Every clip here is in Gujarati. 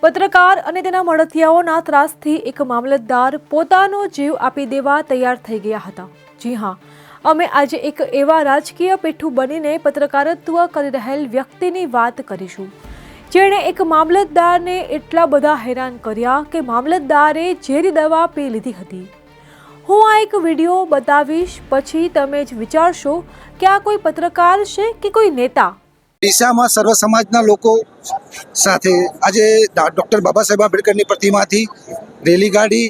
પત્રકાર અને તેના મળતિયાઓના ત્રાસથી એક મામલતદાર પોતાનો જીવ આપી દેવા તૈયાર થઈ ગયા હતા। જી હા, અમે આજે એક એવા રાજકીય પેઠું બનીને પત્રકારત્વ કરી રહેલ વ્યક્તિની વાત કરીશું, જેણે એક મામલતદારને એટલા બધા હેરાન કર્યા કે મામલતદારે ઝેરી દવા પી લીધી હતી। હું આ એક વિડીયો બતાવીશ, પછી તમે જ વિચારશો કે આ કોઈ પત્રકાર છે કે કોઈ નેતા। ડીસામાં સર્વ સમાજના લોકો સાથે આજે ડૉક્ટર બાબા સાહેબ આંબેડકરની પ્રતિમાથી રેલી કાઢી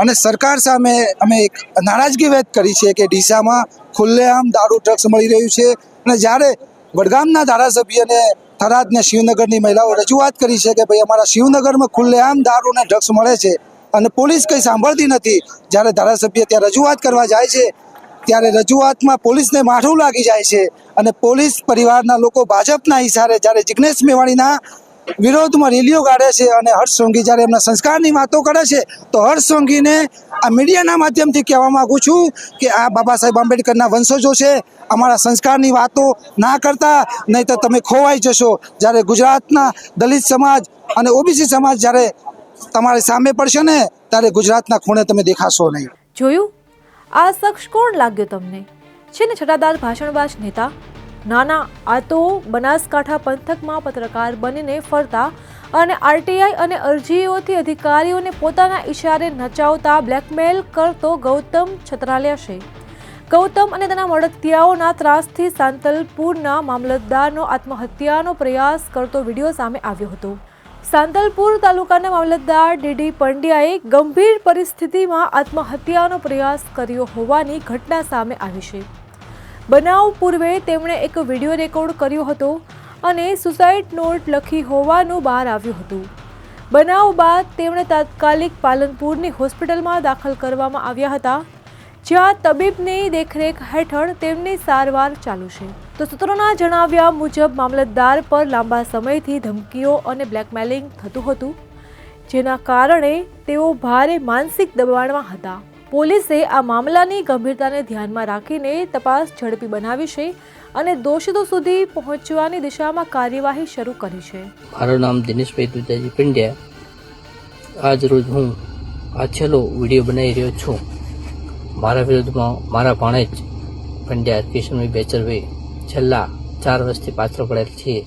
અને સરકાર સામે અમે એક નારાજગી વ્યક્ત કરી છે કે ડીસામાં ખુલ્લેઆમ દારૂ ડ્રગ્સ મળી રહ્યું છે। અને જ્યારે વડગામના ધારાસભ્યને થરાદ ને શિવનગરની મહિલાઓ રજૂઆત કરી છે કે ભાઈ અમારા શિવનગરમાં ખુલ્લેઆમ દારૂ અને ડ્રગ્સ મળે છે અને પોલીસ કંઈ સાંભળતી નથી। જ્યારે ધારાસભ્ય ત્યાં રજૂઆત કરવા જાય છે ત્યારે રજૂઆતમાં પોલીસને માઠું લાગી જાય છે અને પોલીસ પરિવારના લોકો ભાજપના ઈશારે જ્યારે જિગ્નેશ મેવાણીના વિરોધમાં રેલીઓ કાઢે છે અને હર્ષ સોંઘી જ્યારે એમના સંસ્કારની વાતો કરે છે તો હર્ષ સોંઘીને આ મીડિયાના માધ્યમથી કહેવા માગું છું કે આ બાબા સાહેબ આંબેડકરના વંશજો છે, અમારા સંસ્કારની વાતો ના કરતા, નહીં તો તમે ખોવાઈ જશો। જ્યારે ગુજરાતના દલિત સમાજ અને ઓબીસી સમાજ જ્યારે તમારી સામે પડશે ને ત્યારે ગુજરાતના ખૂણે તમે દેખાશો નહીં। જોયું, આ શખ્સ કોણ લાગ્યો તમને? છે ને છટાદાર ભાષણબાજ નેતા? ના, આ તો બનાસકાંઠા પંથકમાં પત્રકાર બનીને ફરતા અને આરટીઆઈ અને અરજીઓથી અધિકારીઓને પોતાના ઈશારે નચાવતા બ્લેકમેલ કરતો ગૌતમ છત્રાલિયા છે। ગૌતમ અને તેના મળતિયાઓના ત્રાસથી સાંતલપુરના મામલતદારનો આત્મહત્યાનો પ્રયાસ કરતો વિડીયો સામે આવ્યો હતો। સાંતલપુર તાલુકાના મામલતદાર ડીડી પંડ્યાએ ગંભીર પરિસ્થિતિમાં આત્મહત્યાનો પ્રયાસ કર્યો હોવાની ઘટના સામે આવી છે। બનાવ પૂર્વે તેમણે એક વિડીયો રેકોર્ડ કર્યો હતો અને સુસાઇડ નોટ લખી હોવાનું બહાર આવ્યું હતું। બનાવ બાદ તેમણે તાત્કાલિક પાલનપુરની હોસ્પિટલમાં દાખલ કરવામાં આવ્યા હતા, જ્યાં તબીબની દેખરેખ હેઠળ તેમની સારવાર ચાલુ છે। તો સૂત્રોના જણાવ્યા મુજબ મામલતદાર પર લાંબા સમયથી ધમકીઓ અને બ્લેકમેલિંગ થતું હતું, જેના કારણે તેઓ ભારે માનસિક દબાણમાં હતા। પોલીસે આ મામલાની ગંભીરતાને ધ્યાનમાં રાખીને તપાસ ઝડપી બનાવી છે અને દોષિતો સુધી પહોંચવાની દિશામાં કાર્યવાહી શરૂ કરી છે। મારું નામ દિનેશભાઈ દુજાજી પંડ્યા। આજ રોજ હું આ છેલ્લો વિડીયો બનાવી રહ્યો છું। મારા વિરુદ્ધમાં મારા ભાણેજ પંડ્યા કિશનભાઈ બેચરભાઈ છેલ્લા 4 વર્ષથી પાછળ પડેલ છે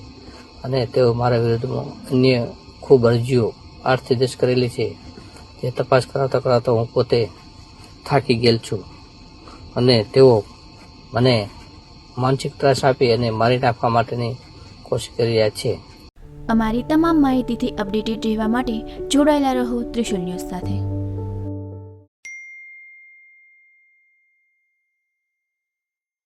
અને તેઓ મારા વિરુદ્ધમાં અન્ય ખૂબ અરજીઓ આર્થિક દેશ કરેલી છે, જે તપાસ કરાવતા હું પોતે થાકી ગયેલ છું અને તેઓ મને માનસિક ત્રાસ આપી અને મારી નાખવા માટેની કોશિશ કરી રહ્યા છે। અમારી તમામ માહિતીથી અપડેટેડ રહેવા માટે જોડાયેલા રહો ત્રિશુલ ન્યૂઝ સાથે।